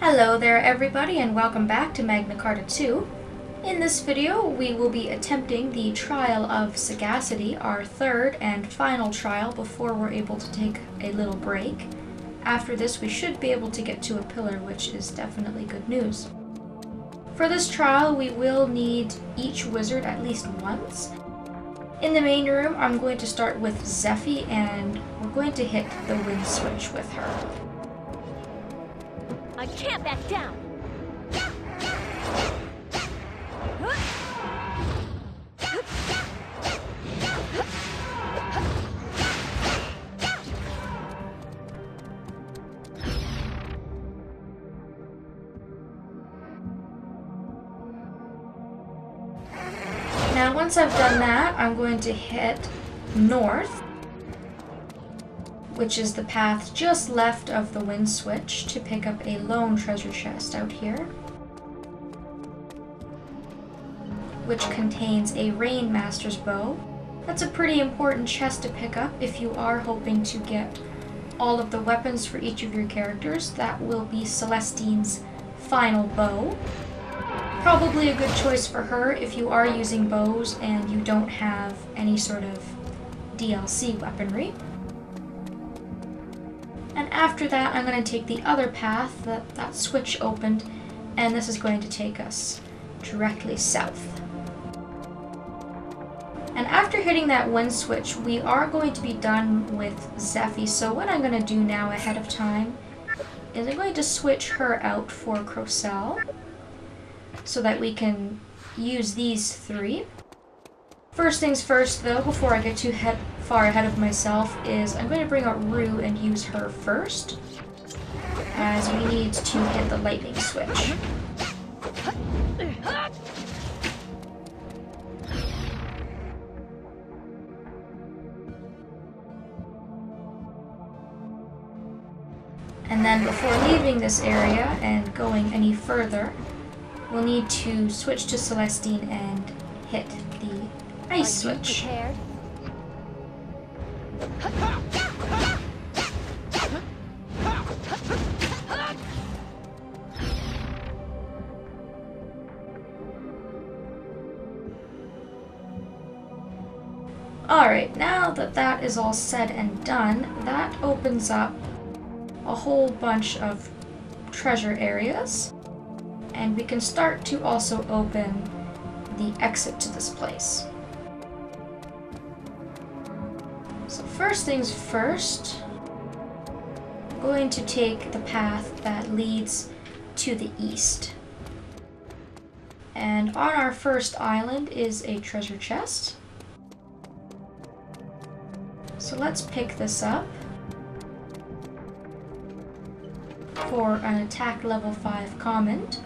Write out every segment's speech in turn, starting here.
Hello there everybody and welcome back to Magna Carta 2. In this video we will be attempting the Trial of Sagacity, our third and final trial before we're able to take a little break. After this we should be able to get to a pillar, which is definitely good news. For this trial we will need each wizard at least once. In the main room I'm going to start with Zephie and we're going to hit the wind switch with her. I can't back down. Now once I've done that, I'm going to hit north, which is the path just left of the wind switch, to pick up a lone treasure chest out here, which contains a Rain Master's bow. That's a pretty important chest to pick up if you are hoping to get all of the weapons for each of your characters. That will be Celestine's final bow. Probably a good choice for her if you are using bows and you don't have any sort of DLC weaponry. And after that, I'm going to take the other path that switch opened, and this is going to take us directly south. And after hitting that wind switch, we are going to be done with Zephie. So what I'm going to do now ahead of time is I'm going to switch her out for Crocel so that we can use these three. First things first though, before I get too far ahead of myself, is I'm going to bring out Rue and use her first, as we need to hit the lightning switch. And then before leaving this area and going any further, we'll need to switch to Celestine and hit the ice switch. Alright, now that that is all said and done, that opens up a whole bunch of treasure areas, and we can start to also open the exit to this place. So first things first, I'm going to take the path that leads to the east. And on our first island is a treasure chest. So let's pick this up for an attack level 5 Kamond.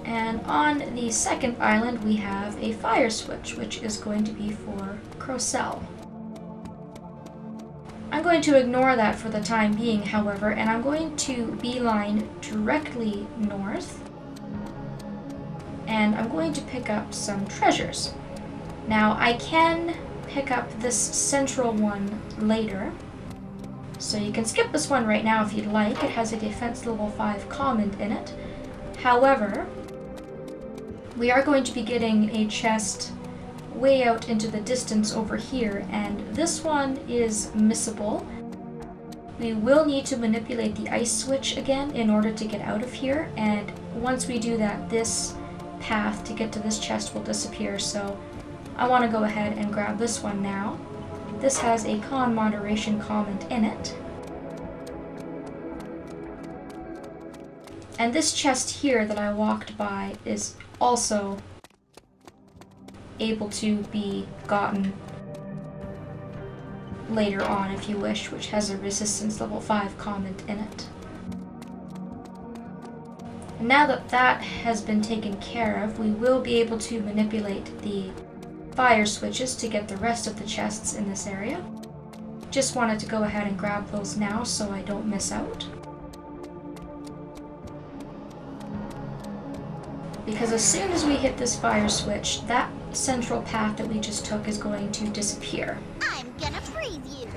And on the second island we have a fire switch, which is going to be for Crocel. I'm going to ignore that for the time being, however, and I'm going to beeline directly north, and I'm going to pick up some treasures. Now I can pick up this central one later, so you can skip this one right now if you'd like. It has a defense level 5 Kamond in it. However, we are going to be getting a chest way out into the distance over here, and this one is missable. We will need to manipulate the ice switch again in order to get out of here, and once we do that, this path to get to this chest will disappear, so I want to go ahead and grab this one now. This has a con moderation Kamond in it. And this chest here that I walked by is also able to be gotten later on if you wish, which has a resistance level 5 Kamond in it. And now that that has been taken care of, we will be able to manipulate the fire switches to get the rest of the chests in this area. Just wanted to go ahead and grab those now so I don't miss out. Because as soon as we hit this fire switch, that central path that we just took is going to disappear. I'm gonna freeze you.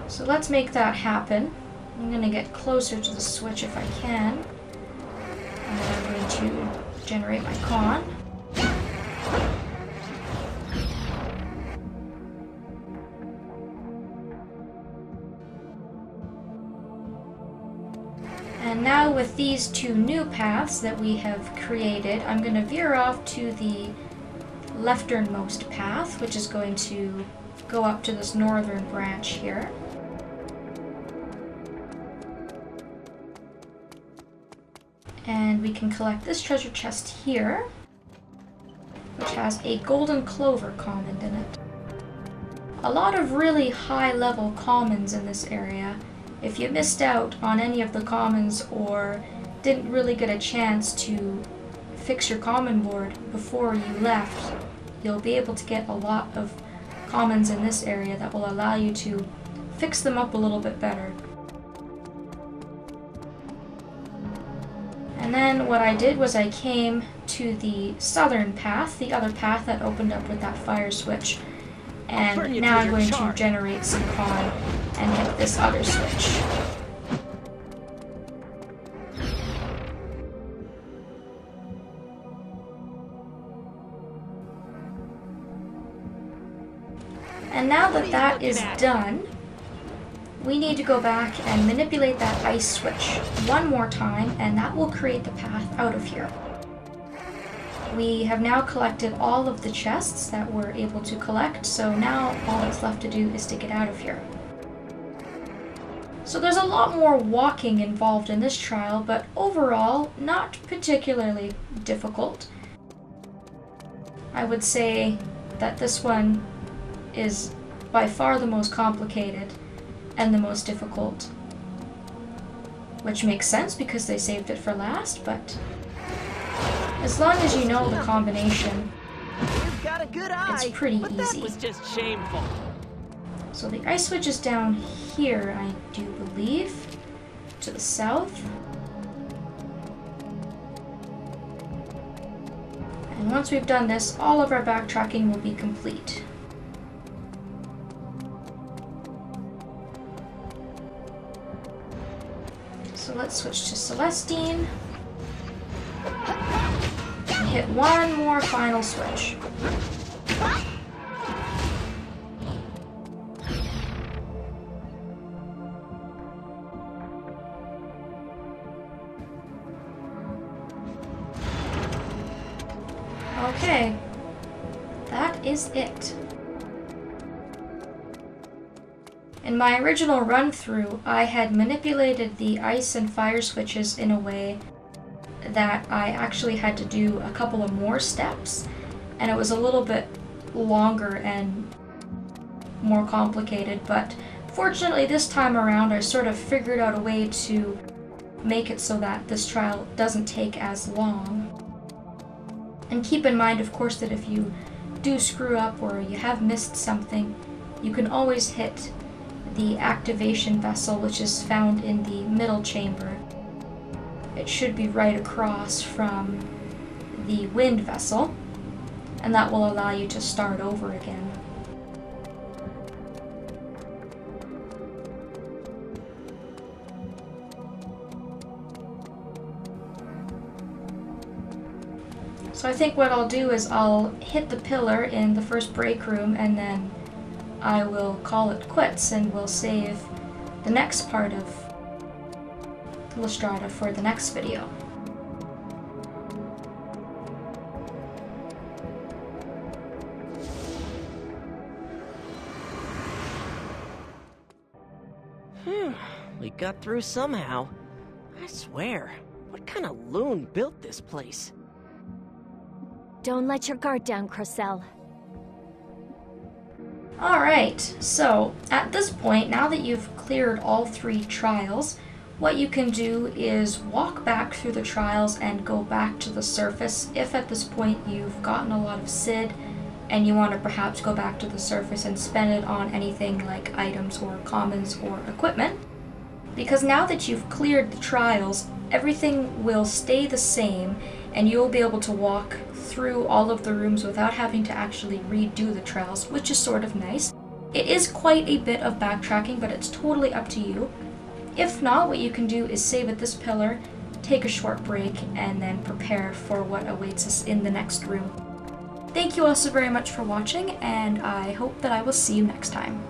So let's make that happen. I'm gonna get closer to the switch if I can. And then I'm going to generate my con. And now with these two new paths that we have created, I'm going to veer off to the lefternmost path, which is going to go up to this northern branch here. And we can collect this treasure chest here, which has a golden clover Kamond in it. A lot of really high-level commons in this area. If you missed out on any of the commons or didn't really get a chance to fix your common board before you left, you'll be able to get a lot of commons in this area that will allow you to fix them up a little bit better. And then what I did was I came to the southern path, the other path that opened up with that fire switch. And now I'm going to generate some con and hit this other switch. And now that that is done, we need to go back and manipulate that ice switch one more time, and that will create the path out of here. We have now collected all of the chests that we're able to collect, so now all that's left to do is to get out of here. So there's a lot more walking involved in this trial, but overall, not particularly difficult. I would say that this one is by far the most complicated and the most difficult, which makes sense because they saved it for last, but as long as you know the combination, it's pretty easy. That was just shameful. So the ice switch is down here, I do believe, to the south. And once we've done this, all of our backtracking will be complete. So let's switch to Celestine. And hit one more final switch. Okay, that is it. In my original run-through, I had manipulated the ice and fire switches in a way that I actually had to do a couple of more steps, and it was a little bit longer and more complicated, but fortunately this time around I sort of figured out a way to make it so that this trial doesn't take as long. And keep in mind, of course, that if you do screw up or you have missed something, you can always hit the activation vessel, which is found in the middle chamber. It should be right across from the wind vessel, and that will allow you to start over again. So I think what I'll do is I'll hit the pillar in the first break room, and then I will call it quits, and we'll save the next part of Lystrata for the next video. We got through somehow. I swear, what kind of loon built this place? Don't let your guard down, Crocell. Alright, so at this point, now that you've cleared all 3 trials, what you can do is walk back through the trials and go back to the surface. If at this point you've gotten a lot of Sid and you want to perhaps go back to the surface and spend it on anything like items or commons or equipment. Because now that you've cleared the trials, everything will stay the same and you'll be able to walk through all of the rooms without having to actually redo the trials, which is sort of nice. It is quite a bit of backtracking, but it's totally up to you. If not, what you can do is save at this pillar, take a short break, and then prepare for what awaits us in the next room. Thank you all so very much for watching, and I hope that I will see you next time.